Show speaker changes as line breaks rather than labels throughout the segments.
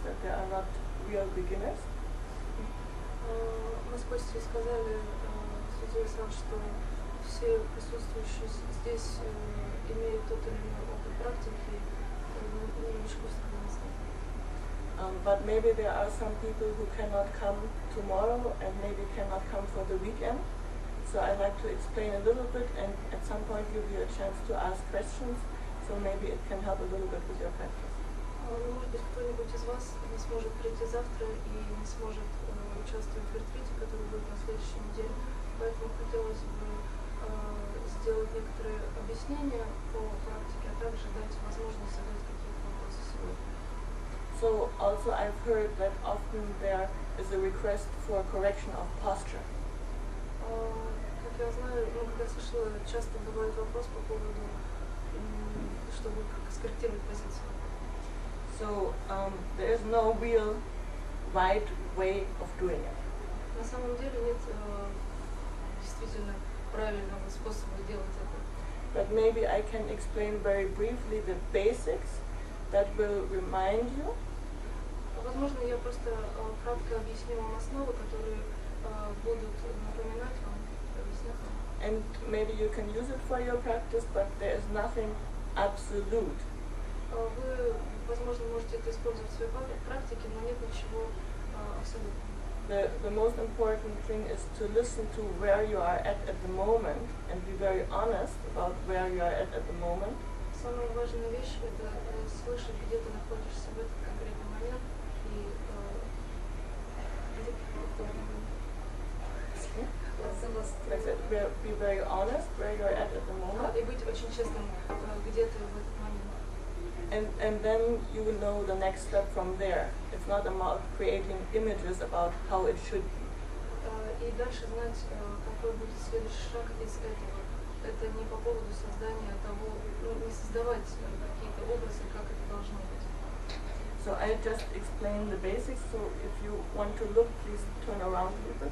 that they are not real beginners.
Мы с Костей сказали Содзуи-сан, что все присутствующие здесь имеют тот или иной опыт практики, немножко устраниться.
But maybe there are some people who cannot come tomorrow and maybe cannot come for the weekend. So I'd like to explain a little bit and at some point give you a chance to ask questions. So maybe it can help a little bit with your practice.
Может быть, кто-нибудь из вас не сможет прийти завтра и не сможет участвовать в ретрите, который будет на следующей неделе. Поэтому хотелось бы сделать некоторые объяснения по практике, а также дать возможность задать какие-то вопросы сегодня.
So also I've heard that often there is a request for correction of posture.
Как я знаю, когда слышала, часто бывает вопрос по поводу, чтобы скорректировать позицию.
So there is no real right way of doing it.
На самом деле нет действительно правильного способа делать это.
But maybe I can explain very briefly the basics that will remind you.
Возможно, я просто кратко объясню вам основы, которые будут напоминать вам, объяснять вам.
And maybe you can use it for your practice, but there is nothing absolute.
Вы, возможно, можете это использовать в своей практике, но нет ничего абсолютного.
The most important thing is to listen to where you are at the moment and be very honest about where you are at the moment.
Самая важная вещь – это слышать, где ты находишься в этот конкретный момент и
be very honest where you are at the moment.
И быть очень честным, где ты в этот момент.
And then you will know the next step from there. It's not about creating images about how it should be.
И дальше знать, какой будет следующий шаг из этого. Это не по поводу создания того, не создавать какие-то образы, как это должно быть.
So I just explained the basics. So if you want to look, please turn around a little bit.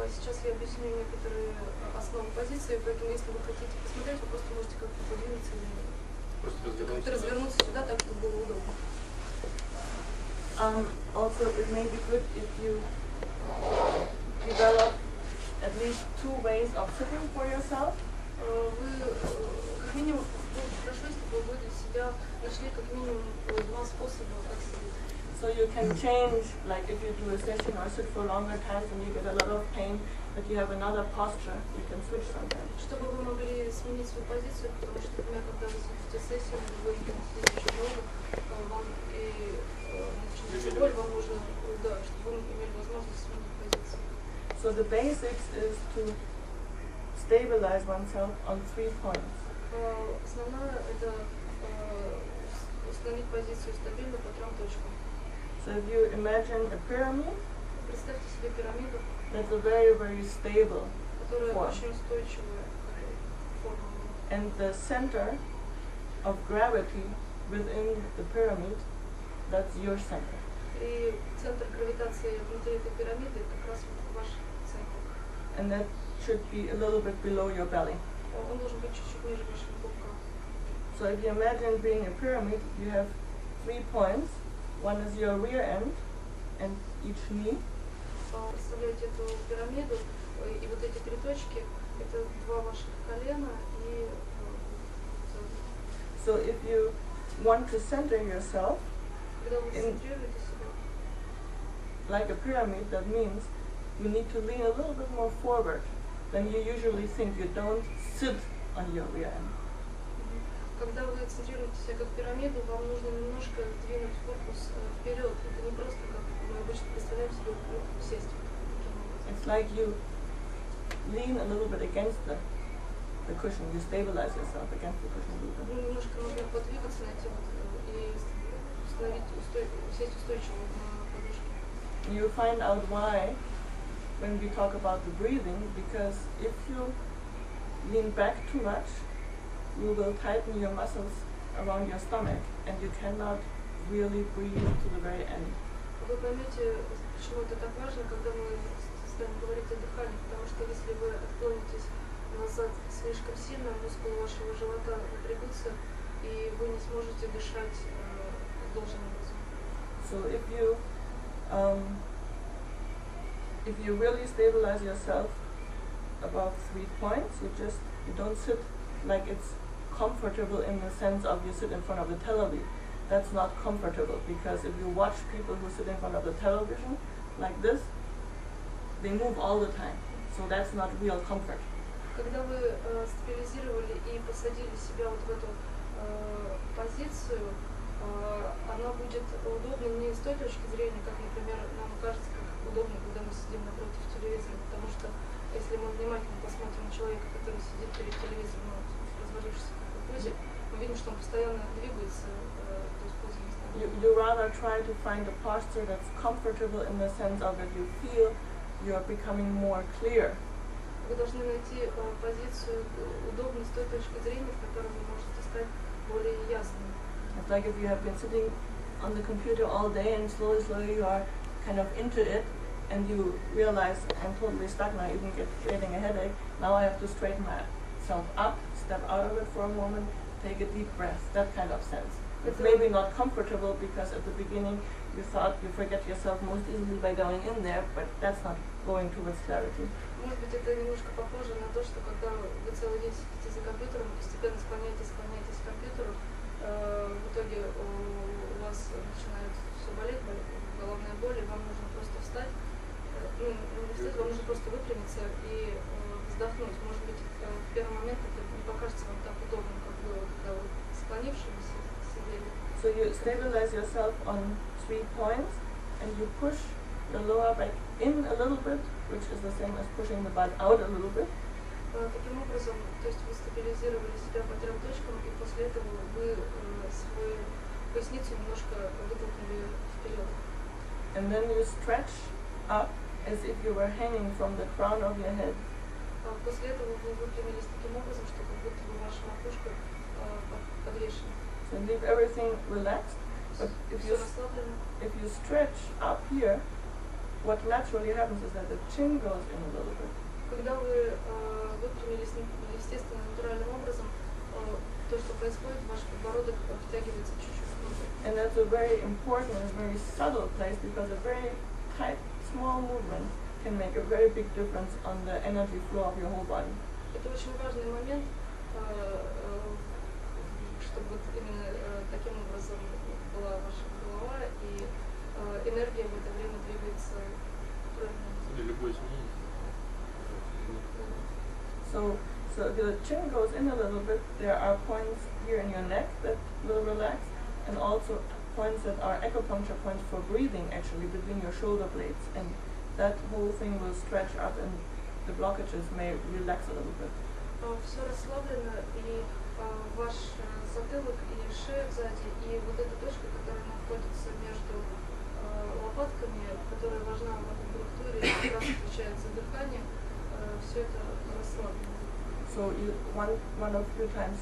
Сейчас я объясню некоторые основы позиции, поэтому если вы хотите посмотреть, вы просто можете как-то подвинуться или как-то развернуться сюда, так чтобы было удобно.
Also, it may be good if you develop at least 2 ways of sitting for yourself.
Вы, как минимум, хорошо, если бы вы для себя нашли как минимум 2 способа, как сидеть.
So you can change, like if you do a session or sit for longer times and you get a lot of pain, but you have another posture, you can switch sometimes.
Чтобы вы могли сменить свою позицию, потому что, например, когда вы сидите сессию, вы сидите очень долго, вам и начинается боль, вам нужно, да, чтобы вы имели возможность сменить позицию.
So the basics is to stabilize oneself on 3 points.
Основное это установить позицию стабильно по 3 точкам.
So if you imagine a pyramid,
представьте себе пирамиду,
that's a very, very stable
которая
form.
очень устойчивая форма.
And the center of gravity within the pyramid, that's your center.
И центр гравитации внутри этой пирамиды как раз ваш центр.
And that should be a little bit below your belly.
Он должен быть чуть-чуть ниже вашего пупка.
So if you imagine being a pyramid, you have 3 points. One is your rear end and each knee.
Представляете эту пирамиду, и вот эти 3 точки, это 2 ваших колена и
So if you want to center yourself,
когда вы центрируете себя,
like a pyramid, that means you need to lean a little bit more forward than you usually think. You don't sit on your rear end.
Когда вы центрируете себя как пирамиду, вам нужно немножко двинуть корпус вперед. Это не просто как мы обычно представляем себе сесть.
It's like you lean a little bit against the cushion. You stabilize yourself against the cushion a little bit.
Немножко нужно подвигаться на эти и сесть устойчиво на подушке.
You find out why when we talk about the breathing, because if you lean back too much, you will tighten your muscles around your stomach and you cannot really breathe to the very end.
Вы поймете, почему это так важно, когда мы станем говорить о дыхании, потому что если вы отклонитесь назад слишком сильно, мускулы вашего живота напрягутся, и вы не сможете дышать должным образом.
So if you really stabilize yourself above 3 points, you don't sit like it's comfortable in the sense of you sit in front of the television. That's not comfortable, because if you watch people who sit in front of the television like this, they move all the time. So that's not real comfort.
Когда вы стабилизировали и посадили себя вот в эту позицию, она будет удобна не с той точки зрения, как, например, нам кажется, как удобно, когда мы сидим напротив телевизора, потому что если мы внимательно посмотрим на человека, который сидит перед телевизором, развалившись в такой позе, мы видим, что он постоянно двигается, то есть поза нестабильна.
You rather try to find a posture that's comfortable in the sense of that you feel you are becoming more clear.
Вы должны найти позицию удобную с той точки зрения, в которой вы можете стать более ясным.
It's like if you have been sitting on the computer all day and slowly you are kind of into it, and you realize I'm totally stuck now, even getting a headache. Now I have to straighten myself up, step out of it for a moment, take a deep breath, that kind of sense. It's maybe not comfortable because at the beginning you thought you forget yourself most easily by going in there, but that's not going towards clarity.
Может быть, это немножко похоже на то, что когда вы целый день сидите за компьютером, постепенно склоняетесь к компьютеру, в итоге у вас начинает все болеть, головная боль, и вам нужно просто встать, не встать, вам нужно просто выпрямиться и вздохнуть. Может быть, в первый момент это не покажется вам так удобно, как было, когда вы склонившись сидели.
So you stabilize yourself on 3 points, and you push the lower back in a little bit, which is the same as pushing the butt out a little bit.
Таким образом, то есть вы стабилизировали себя по 3 точкам, и после этого вы свою поясницу немножко вытолкнули вперед.
And then you stretch up as if you were hanging from the crown of your head.
После этого вы выпрямились таким образом, что как будто бы ваша макушка подвешена.
So leave everything relaxed. But if you stretch up here, what naturally happens is that the chin goes in a little bit.
Когда вы выпрямились естественно, натуральным образом, то, что происходит, ваш подбородок втягивается чуть-чуть внутрь.
And that's a very important and very subtle place, because a very tight, small movement can make a very big difference on the energy flow of your whole body.
Это очень важный момент, чтобы вот именно таким образом была ваша голова, и энергия в это время двигается правильно.
So if the chin goes in a little bit, there are points here in your neck that will relax, and also points that are acupuncture points for breathing, actually, between your shoulder blades, and that whole thing will stretch up, and the blockages may relax a little bit.
Все расслаблено, и ваш затылок, и шея сзади, и вот эта точка, которая находится между лопатками, которая важна в акупунктуре и как раз отвечает за дыхание, все это расслаблено.
So one of few times